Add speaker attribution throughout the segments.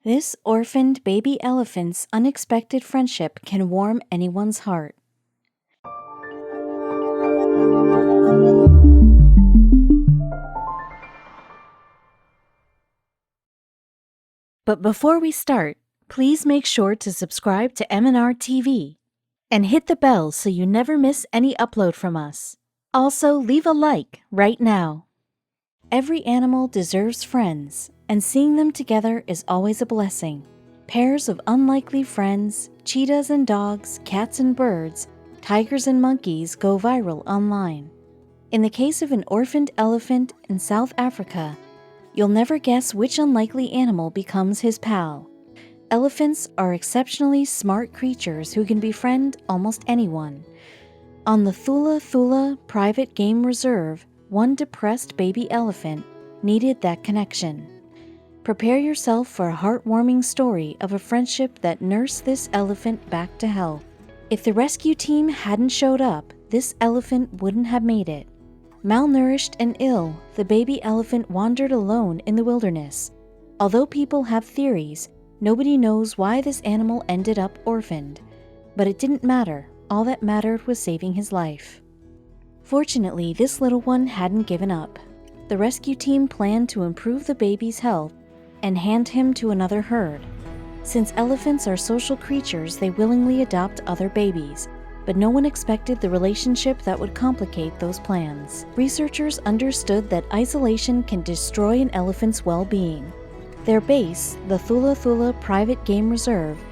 Speaker 1: This orphaned baby elephant's unexpected friendship can warm anyone's heart. But before we start, please make sure to subscribe to m&rtv and hit the bell so you never miss any upload from us. Also, leave a like right now. Every animal deserves friends, and seeing them together is always a blessing. Pairs of unlikely friends, cheetahs and dogs, cats and birds, tigers and monkeys go viral online. In the case of an orphaned elephant in South Africa, you'll never guess which unlikely animal becomes his pal. Elephants are exceptionally smart creatures who can befriend almost anyone. On the Thula private game reserve, one depressed baby elephant needed that connection. Prepare yourself for a heartwarming story of a friendship that nursed this elephant back to health. If the rescue team hadn't showed up, this elephant wouldn't have made it. Malnourished and ill, the baby elephant wandered alone in the wilderness. Although people have theories, nobody knows why this animal ended up orphaned. But it didn't matter. All that mattered was saving his life. Fortunately, this little one hadn't given up. The rescue team planned to improve the baby's health and hand him to another herd. Since elephants are social creatures, they willingly adopt other babies, but no one expected the relationship that would complicate those plans. Researchers understood that isolation can destroy an elephant's well-being. Their base, the Thula private game reserve,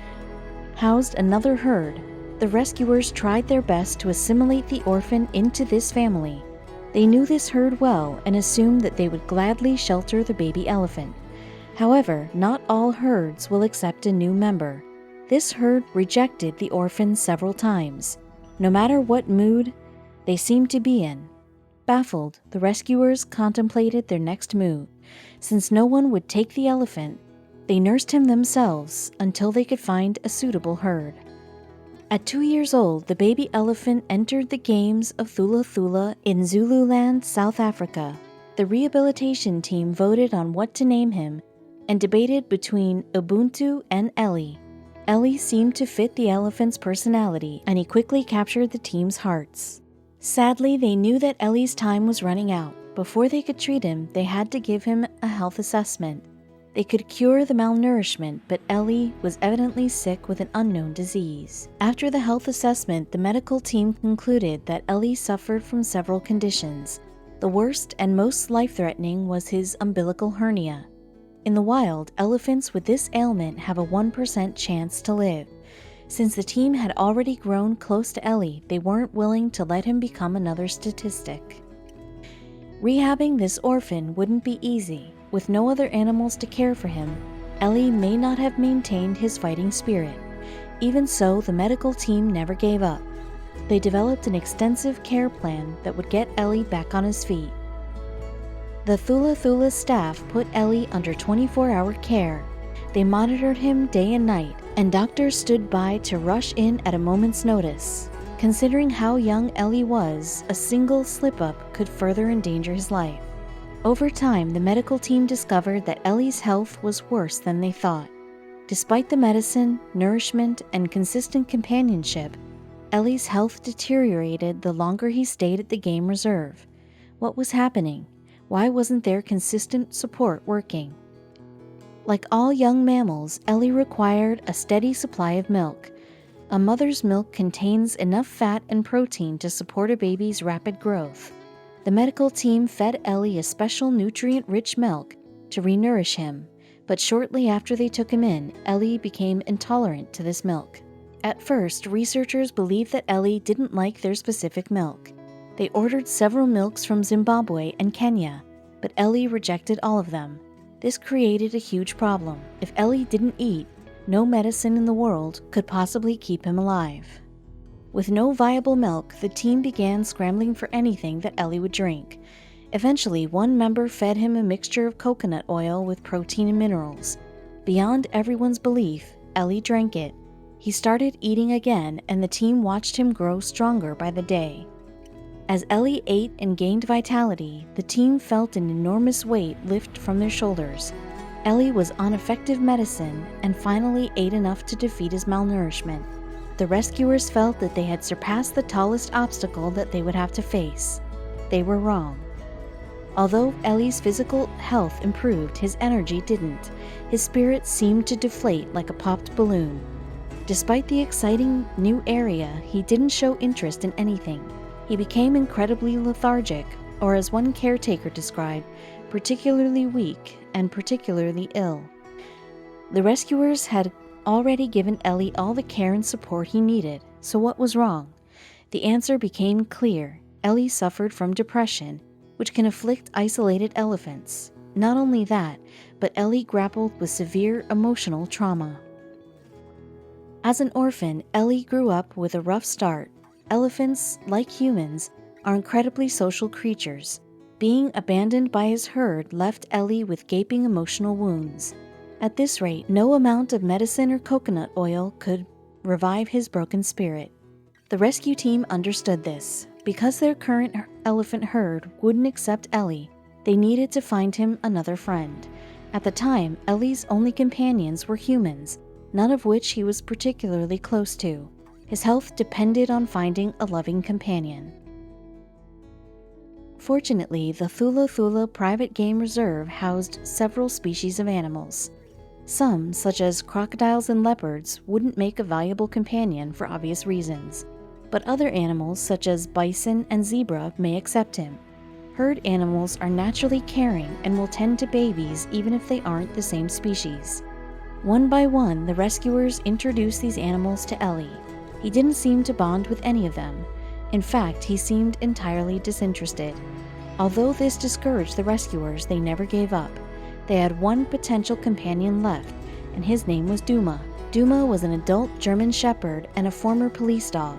Speaker 1: housed another herd. The rescuers tried their best to assimilate the orphan into this family. They knew this herd well and assumed that they would gladly shelter the baby elephant. However, not all herds will accept a new member. This herd rejected the orphan several times, no matter what mood they seemed to be in. Baffled, the rescuers contemplated their next move. Since no one would take the elephant, they nursed him themselves until they could find a suitable herd. At 2 years old, the baby elephant entered the games of Thula in Zululand, South Africa. The rehabilitation team voted on what to name him and debated between Ubuntu and Ellie. Ellie seemed to fit the elephant's personality, and he quickly captured the team's hearts. Sadly, they knew that Ellie's time was running out. Before they could treat him, they had to give him a health assessment. They could cure the malnourishment, but Ellie was evidently sick with an unknown disease. After the health assessment, the medical team concluded that Ellie suffered from several conditions. The worst and most life-threatening was his umbilical hernia. In the wild, elephants with this ailment have a 1% chance to live. Since the team had already grown close to Ellie, they weren't willing to let him become another statistic. Rehabbing this orphan wouldn't be easy. With no other animals to care for him, Ellie may not have maintained his fighting spirit. Even so, the medical team never gave up. They developed an extensive care plan that would get Ellie back on his feet. The Thula staff put Ellie under 24-hour care. They monitored him day and night, and doctors stood by to rush in at a moment's notice. Considering how young Ellie was, a single slip-up could further endanger his life. Over time, the medical team discovered that Ellie's health was worse than they thought. Despite the medicine, nourishment, and consistent companionship, Ellie's health deteriorated the longer he stayed at the game reserve. What was happening? Why wasn't their consistent support working? Like all young mammals, Ellie required a steady supply of milk. A mother's milk contains enough fat and protein to support a baby's rapid growth. The medical team fed Ellie a special nutrient-rich milk to renourish him, but shortly after they took him in, Ellie became intolerant to this milk. At first, researchers believed that Ellie didn't like their specific milk. They ordered several milks from Zimbabwe and Kenya, but Ellie rejected all of them. This created a huge problem. If Ellie didn't eat, no medicine in the world could possibly keep him alive. With no viable milk, the team began scrambling for anything that Ellie would drink. Eventually, one member fed him a mixture of coconut oil with protein and minerals. Beyond everyone's belief, Ellie drank it. He started eating again, and the team watched him grow stronger by the day. As Ellie ate and gained vitality, the team felt an enormous weight lift from their shoulders. Ellie was on effective medicine and finally ate enough to defeat his malnourishment. The rescuers felt that they had surpassed the tallest obstacle that they would have to face. They were wrong. Although Ellie's physical health improved, his energy didn't. His spirit seemed to deflate like a popped balloon. Despite the exciting new area, he didn't show interest in anything. He became incredibly lethargic, or as one caretaker described, particularly weak and particularly ill. The rescuers had already given Ellie all the care and support he needed, so what was wrong? The answer became clear. Ellie suffered from depression, which can afflict isolated elephants. Not only that, but Ellie grappled with severe emotional trauma. As an orphan, Ellie grew up with a rough start. Elephants, like humans, are incredibly social creatures. Being abandoned by his herd left Ellie with gaping emotional wounds. At this rate, no amount of medicine or coconut oil could revive his broken spirit. The rescue team understood this. Because their current elephant herd wouldn't accept Ellie, they needed to find him another friend. At the time, Ellie's only companions were humans, none of which he was particularly close to. His health depended on finding a loving companion. Fortunately, the Thula Private Game Reserve housed several species of animals. Some, such as crocodiles and leopards, wouldn't make a valuable companion for obvious reasons. But other animals, such as bison and zebra, may accept him. Herd animals are naturally caring and will tend to babies even if they aren't the same species. One by one, the rescuers introduced these animals to Ellie. He didn't seem to bond with any of them. In fact, he seemed entirely disinterested. Although this discouraged the rescuers, they never gave up. They had one potential companion left, and his name was Duma. Duma was an adult German shepherd and a former police dog.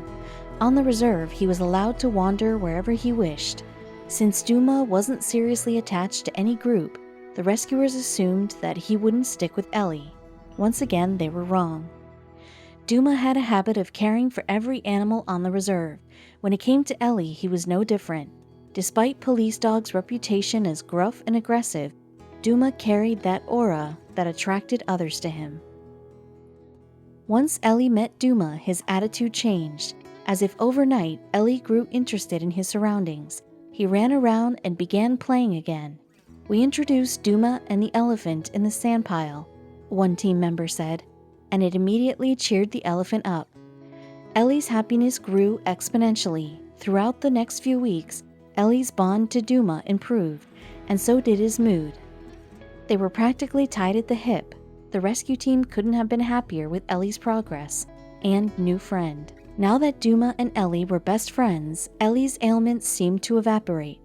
Speaker 1: On the reserve, he was allowed to wander wherever he wished. Since Duma wasn't seriously attached to any group, the rescuers assumed that he wouldn't stick with Ellie. Once again, they were wrong. Duma had a habit of caring for every animal on the reserve. When it came to Ellie, he was no different. Despite Police Dog's reputation as gruff and aggressive, Duma carried that aura that attracted others to him. Once Ellie met Duma, his attitude changed. As if overnight, Ellie grew interested in his surroundings. He ran around and began playing again. "We introduced Duma and the elephant in the sandpile," one team member said, and it immediately cheered the elephant up. Ellie's happiness grew exponentially. Throughout the next few weeks, Ellie's bond to Duma improved, and so did his mood. They were practically tied at the hip. The rescue team couldn't have been happier with Ellie's progress and new friend. Now that Duma and Ellie were best friends, Ellie's ailments seemed to evaporate.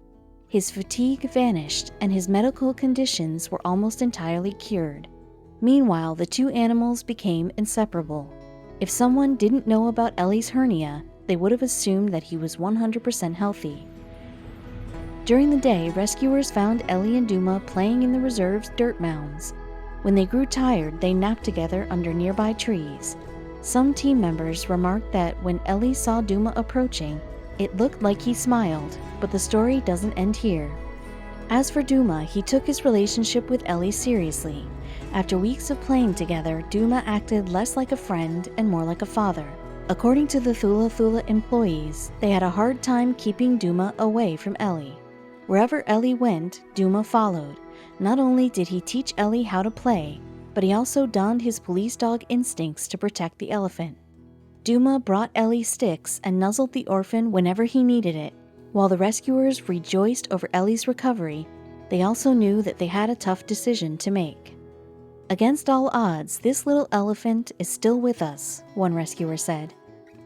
Speaker 1: His fatigue vanished, and his medical conditions were almost entirely cured. Meanwhile, the two animals became inseparable. If someone didn't know about Ellie's hernia, they would have assumed that he was 100% healthy. During the day, rescuers found Ellie and Duma playing in the reserve's dirt mounds. When they grew tired, they napped together under nearby trees. Some team members remarked that when Ellie saw Duma approaching, it looked like he smiled, but the story doesn't end here. As for Duma, he took his relationship with Ellie seriously. After weeks of playing together, Duma acted less like a friend and more like a father. According to the Thula employees, they had a hard time keeping Duma away from Ellie. Wherever Ellie went, Duma followed. Not only did he teach Ellie how to play, but he also donned his police dog instincts to protect the elephant. Duma brought Ellie sticks and nuzzled the orphan whenever he needed it. While the rescuers rejoiced over Ellie's recovery, they also knew that they had a tough decision to make. "Against all odds, this little elephant is still with us," one rescuer said.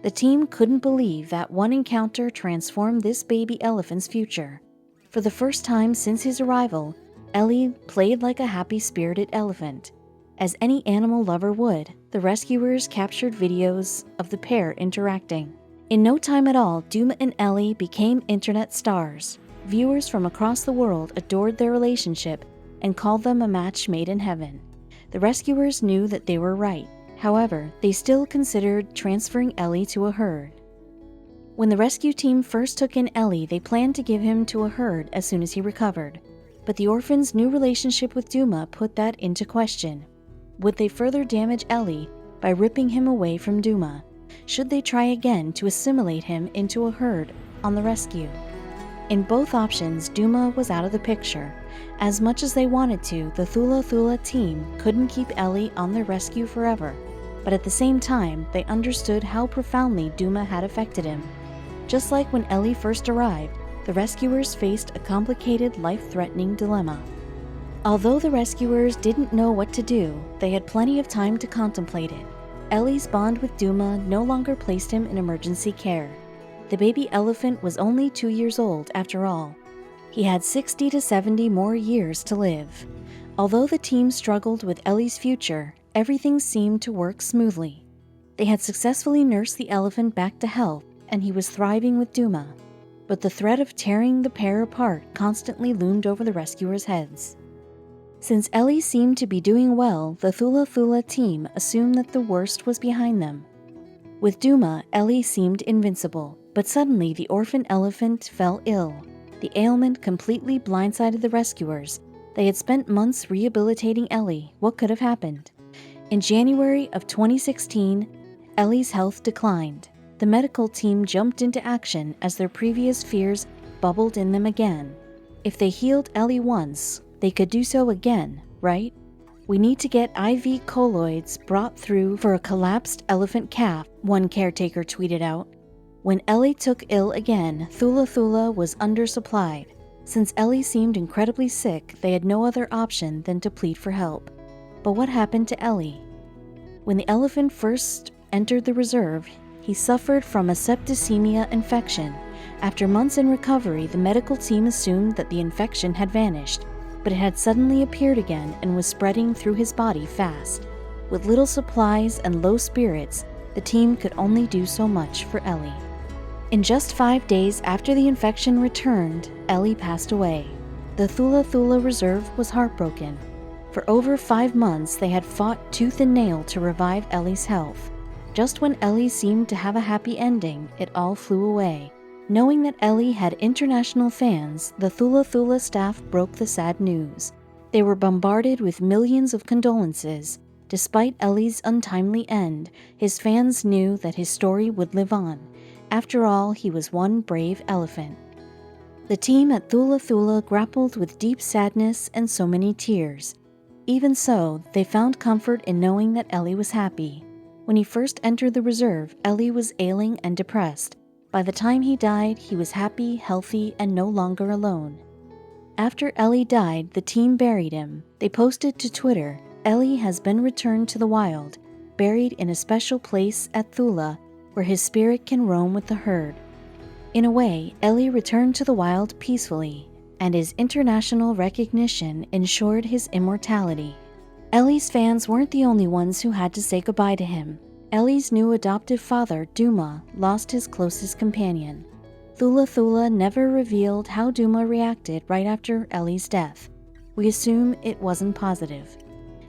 Speaker 1: The team couldn't believe that one encounter transformed this baby elephant's future. For the first time since his arrival, Ellie played like a happy-spirited elephant. As any animal lover would, the rescuers captured videos of the pair interacting. In no time at all, Duma and Ellie became internet stars. Viewers from across the world adored their relationship and called them a match made in heaven. The rescuers knew that they were right. However, they still considered transferring Ellie to a herd. When the rescue team first took in Ellie, they planned to give him to a herd as soon as he recovered. But the orphan's new relationship with Duma put that into question. Would they further damage Ellie by ripping him away from Duma? Should they try again to assimilate him into a herd on the rescue? In both options, Duma was out of the picture. As much as they wanted to, the Thula team couldn't keep Ellie on their rescue forever. But at the same time, they understood how profoundly Duma had affected him. Just like when Ellie first arrived, the rescuers faced a complicated, life-threatening dilemma. Although the rescuers didn't know what to do, they had plenty of time to contemplate it. Ellie's bond with Duma no longer placed him in emergency care. The baby elephant was only 2 years old after all. He had 60 to 70 more years to live. Although the team struggled with Ellie's future, everything seemed to work smoothly. They had successfully nursed the elephant back to health, and he was thriving with Duma. But the threat of tearing the pair apart constantly loomed over the rescuers' heads. Since Ellie seemed to be doing well, the Thula team assumed that the worst was behind them. With Duma, Ellie seemed invincible, but suddenly the orphan elephant fell ill. The ailment completely blindsided the rescuers. They had spent months rehabilitating Ellie. What could have happened? In January of 2016, Ellie's health declined. The medical team jumped into action as their previous fears bubbled in them again. If they healed Ellie once, they could do so again, right? We need to get IV colloids brought through for a collapsed elephant calf, one caretaker tweeted out. When Ellie took ill again, Thula was undersupplied. Since Ellie seemed incredibly sick, they had no other option than to plead for help. But what happened to Ellie? When the elephant first entered the reserve, he suffered from a septicemia infection. After months in recovery, the medical team assumed that the infection had vanished, but it had suddenly appeared again and was spreading through his body fast. With little supplies and low spirits, the team could only do so much for Ellie. In just 5 days after the infection returned, Ellie passed away. The Thula Reserve was heartbroken. For over 5 months, they had fought tooth and nail to revive Ellie's health. Just when Ellie seemed to have a happy ending, it all flew away. Knowing that Ellie had international fans, the Thula staff broke the sad news. They were bombarded with millions of condolences. Despite Ellie's untimely end, his fans knew that his story would live on. After all, he was one brave elephant. The team at Thula grappled with deep sadness and so many tears. Even so, they found comfort in knowing that Ellie was happy. When he first entered the reserve, Ellie was ailing and depressed. By the time he died, he was happy, healthy, and no longer alone. After Ellie died, the team buried him. They posted to Twitter, "Ellie has been returned to the wild, buried in a special place at Thula, where his spirit can roam with the herd." In a way, Ellie returned to the wild peacefully, and his international recognition ensured his immortality. Ellie's fans weren't the only ones who had to say goodbye to him. Ellie's new adoptive father, Duma, lost his closest companion. Thula never revealed how Duma reacted right after Ellie's death. We assume it wasn't positive.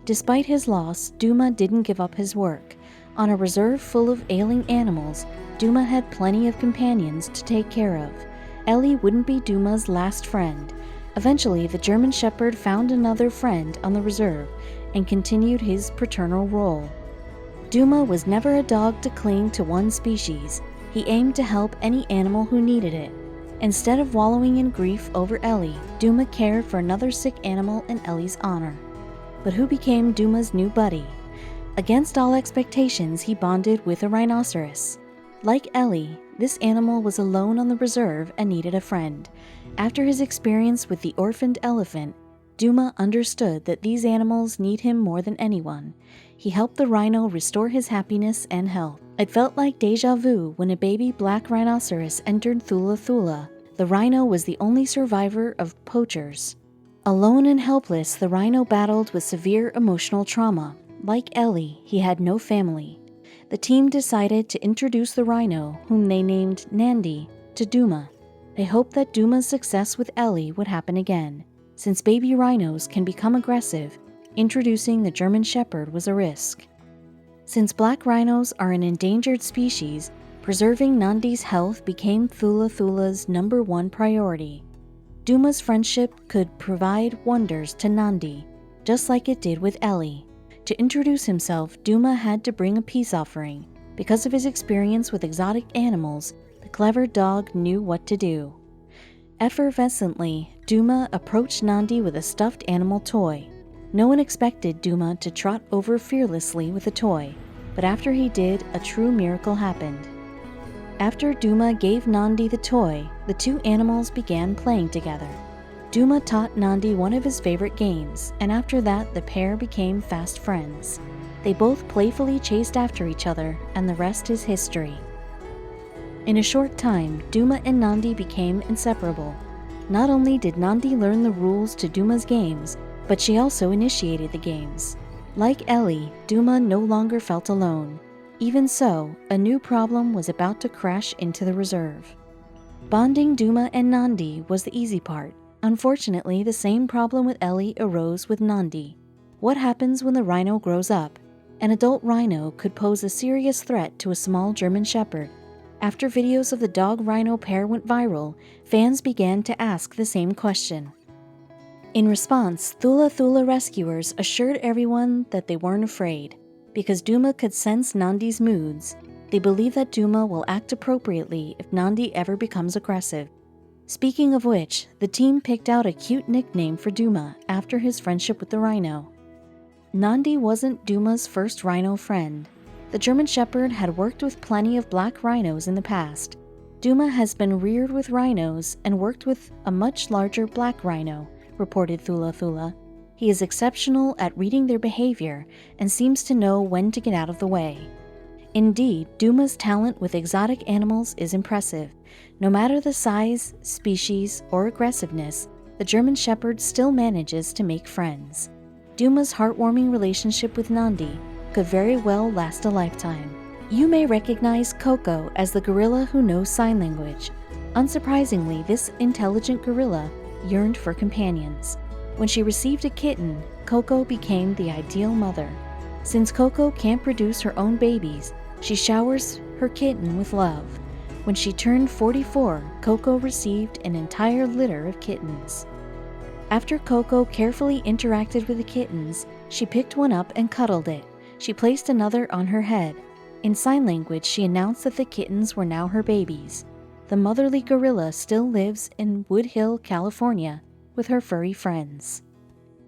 Speaker 1: Despite his loss, Duma didn't give up his work. On a reserve full of ailing animals, Duma had plenty of companions to take care of. Ellie wouldn't be Duma's last friend. Eventually, the German Shepherd found another friend on the reserve and continued his paternal role. Duma was never a dog to cling to one species. He aimed to help any animal who needed it. Instead of wallowing in grief over Ellie, Duma cared for another sick animal in Ellie's honor. But who became Duma's new buddy? Against all expectations, he bonded with a rhinoceros. Like Ellie, this animal was alone on the reserve and needed a friend. After his experience with the orphaned elephant, Duma understood that these animals need him more than anyone. He helped the rhino restore his happiness and health. It felt like deja vu when a baby black rhinoceros entered Thula. The rhino was the only survivor of poachers. Alone and helpless, the rhino battled with severe emotional trauma. Like Ellie, he had no family. The team decided to introduce the rhino, whom they named Nandi, to Duma. They hoped that Duma's success with Ellie would happen again. Since baby rhinos can become aggressive, introducing the German Shepherd was a risk. Since black rhinos are an endangered species, preserving Nandi's health became Thula's #1 priority. Duma's friendship could provide wonders to Nandi, just like it did with Ellie. To introduce himself, Duma had to bring a peace offering. Because of his experience with exotic animals, the clever dog knew what to do. Effervescently, Duma approached Nandi with a stuffed animal toy. No one expected Duma to trot over fearlessly with a toy, but after he did, a true miracle happened. After Duma gave Nandi the toy, the two animals began playing together. Duma taught Nandi one of his favorite games, and after that the pair became fast friends. They both playfully chased after each other, and the rest is history. In a short time, Duma and Nandi became inseparable. Not only did Nandi learn the rules to Duma's games, but she also initiated the games. Like Ellie, Duma no longer felt alone. Even so, a new problem was about to crash into the reserve. Bonding Duma and Nandi was the easy part. Unfortunately, the same problem with Ellie arose with Nandi. What happens when the rhino grows up? An adult rhino could pose a serious threat to a small German shepherd. After videos of the dog-rhino pair went viral, fans began to ask the same question. In response, Thula rescuers assured everyone that they weren't afraid. Because Duma could sense Nandi's moods, they believe that Duma will act appropriately if Nandi ever becomes aggressive. Speaking of which, the team picked out a cute nickname for Duma after his friendship with the rhino. Nandi wasn't Duma's first rhino friend. The German Shepherd had worked with plenty of black rhinos in the past. Duma has been reared with rhinos and worked with a much larger black rhino, reported Thula. He is exceptional at reading their behavior and seems to know when to get out of the way. Indeed, Duma's talent with exotic animals is impressive. No matter the size, species, or aggressiveness, the German Shepherd still manages to make friends. Duma's heartwarming relationship with Nandi could very well last a lifetime. You may recognize Coco as the gorilla who knows sign language. Unsurprisingly, this intelligent gorilla yearned for companions. When she received a kitten, Coco became the ideal mother. Since Coco can't produce her own babies, she showers her kitten with love. When she turned 44, Coco received an entire litter of kittens. After Coco carefully interacted with the kittens, she picked one up and cuddled it. She placed another on her head. In sign language, she announced that the kittens were now her babies. The motherly gorilla still lives in Wood Hill, California, with her furry friends.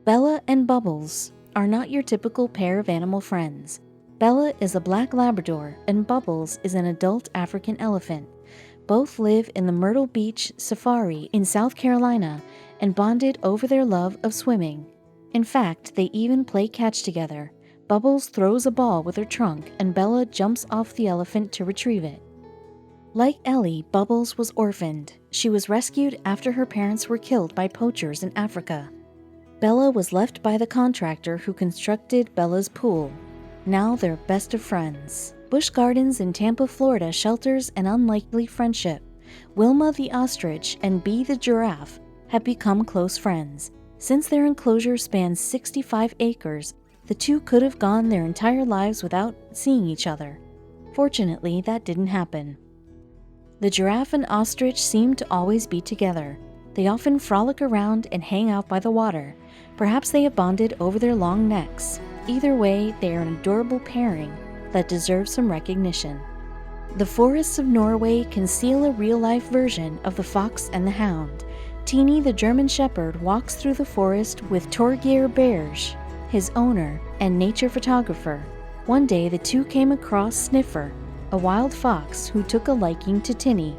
Speaker 1: Bella and Bubbles are not your typical pair of animal friends. Bella is a black Labrador and Bubbles is an adult African elephant. Both live in the Myrtle Beach Safari in South Carolina and bonded over their love of swimming. In fact, they even play catch together. Bubbles throws a ball with her trunk and Bella jumps off the elephant to retrieve it. Like Ellie, Bubbles was orphaned. She was rescued after her parents were killed by poachers in Africa. Bella was left by the contractor who constructed Bella's pool. Now they're best of friends. Busch Gardens in Tampa, Florida shelters an unlikely friendship. Wilma the ostrich and Bee the giraffe have become close friends. Since their enclosure spans 65 acres, the two could have gone their entire lives without seeing each other. Fortunately, that didn't happen. The giraffe and ostrich seem to always be together. They often frolic around and hang out by the water. Perhaps they have bonded over their long necks. Either way, they are an adorable pairing that deserves some recognition. The forests of Norway conceal a real-life version of the fox and the hound. Teeny the German Shepherd walks through the forest with Torgeir Berge, his owner and nature photographer. One day the two came across Sniffer, a wild fox who took a liking to Tinny.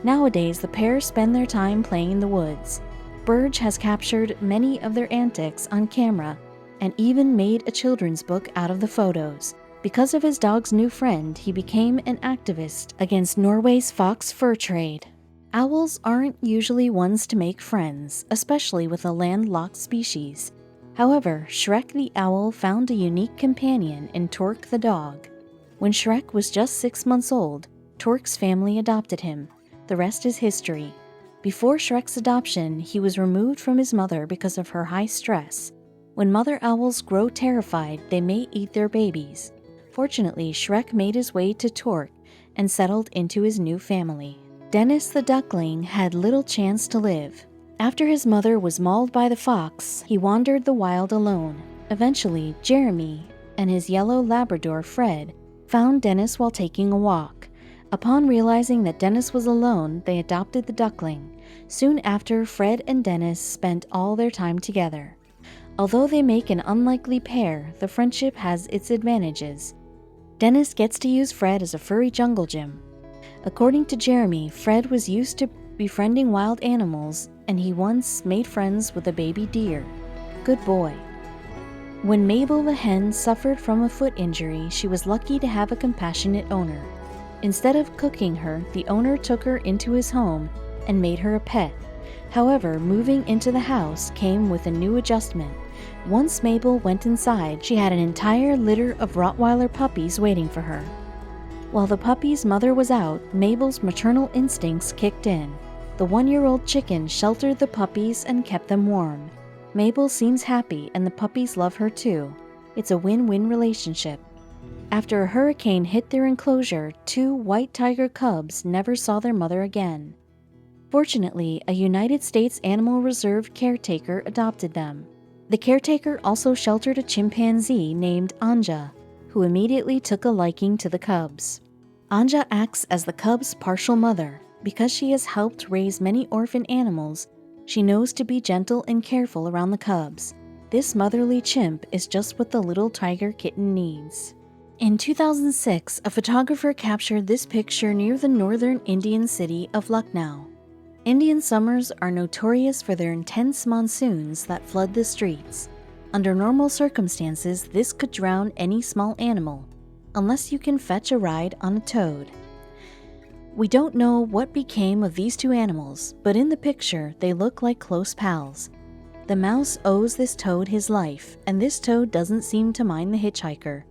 Speaker 1: Nowadays, the pair spend their time playing in the woods. Burge has captured many of their antics on camera and even made a children's book out of the photos. Because of his dog's new friend, he became an activist against Norway's fox fur trade. Owls aren't usually ones to make friends, especially with a landlocked species. However, Shrek the owl found a unique companion in Torque the dog. When Shrek was just 6 months old, Torque's family adopted him. The rest is history. Before Shrek's adoption, he was removed from his mother because of her high stress. When mother owls grow terrified, they may eat their babies. Fortunately, Shrek made his way to Torque and settled into his new family. Dennis the duckling had little chance to live. After his mother was mauled by the fox, he wandered the wild alone. Eventually, Jeremy and his yellow Labrador, Fred, found Dennis while taking a walk. Upon realizing that Dennis was alone, they adopted the duckling. Soon after, Fred and Dennis spent all their time together. Although they make an unlikely pair, the friendship has its advantages. Dennis gets to use Fred as a furry jungle gym. According to Jeremy, Fred was used to befriending wild animals, and he once made friends with a baby deer. Good boy. When Mabel the hen suffered from a foot injury, she was lucky to have a compassionate owner. Instead of cooking her, the owner took her into his home and made her a pet. However, moving into the house came with a new adjustment. Once Mabel went inside, she had an entire litter of Rottweiler puppies waiting for her. While the puppy's mother was out, Mabel's maternal instincts kicked in. The 1-year-old chicken sheltered the puppies and kept them warm. Mabel seems happy and the puppies love her too. It's a win-win relationship. After a hurricane hit their enclosure, 2 white tiger cubs never saw their mother again. Fortunately, a United States Animal Reserve caretaker adopted them. The caretaker also sheltered a chimpanzee named Anja, who immediately took a liking to the cubs. Anja acts as the cubs' partial mother. Because she has helped raise many orphan animals, she knows to be gentle and careful around the cubs. This motherly chimp is just what the little tiger kitten needs. In 2006, a photographer captured this picture near the northern Indian city of Lucknow. Indian summers are notorious for their intense monsoons that flood the streets. Under normal circumstances, this could drown any small animal, unless you can fetch a ride on a toad. We don't know what became of these 2 animals, but in the picture, they look like close pals. The mouse owes this toad his life, and this toad doesn't seem to mind the hitchhiker.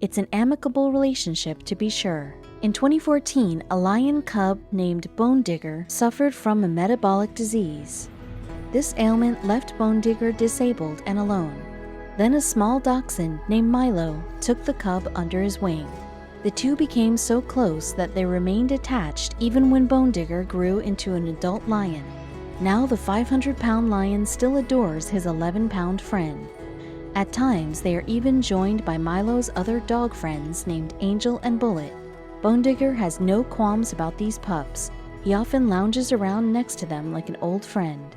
Speaker 1: It's an amicable relationship, to be sure. In 2014, a lion cub named Bone Digger suffered from a metabolic disease. This ailment left Bone Digger disabled and alone. Then a small dachshund named Milo took the cub under his wing. The 2 became so close that they remained attached even when Bone Digger grew into an adult lion. Now the 500-pound lion still adores his 11-pound friend. At times, they are even joined by Milo's other dog friends named Angel and Bullet. Bone Digger has no qualms about these pups. He often lounges around next to them like an old friend.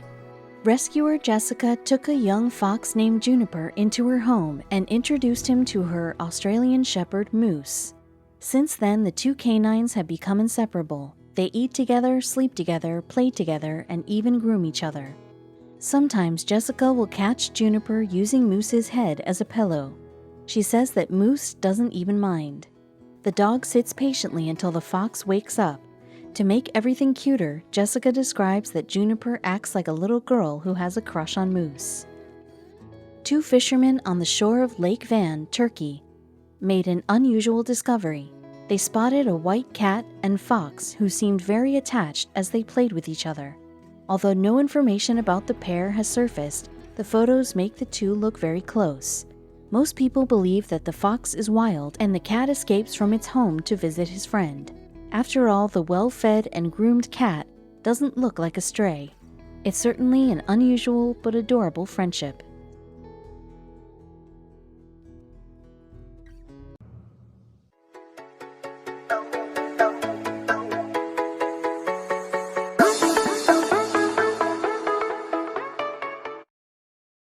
Speaker 1: Rescuer Jessica took a young fox named Juniper into her home and introduced him to her Australian Shepherd, Moose. Since then, the 2 canines have become inseparable. They eat together, sleep together, play together, and even groom each other. Sometimes Jessica will catch Juniper using Moose's head as a pillow. She says that Moose doesn't even mind. The dog sits patiently until the fox wakes up. To make everything cuter, Jessica describes that Juniper acts like a little girl who has a crush on Moose. 2 fishermen on the shore of Lake Van, Turkey, made an unusual discovery. They spotted a white cat and fox who seemed very attached as they played with each other. Although no information about the pair has surfaced, the photos make the 2 look very close. Most people believe that the fox is wild and the cat escapes from its home to visit his friend. After all, the well-fed and groomed cat doesn't look like a stray. It's certainly an unusual but adorable friendship.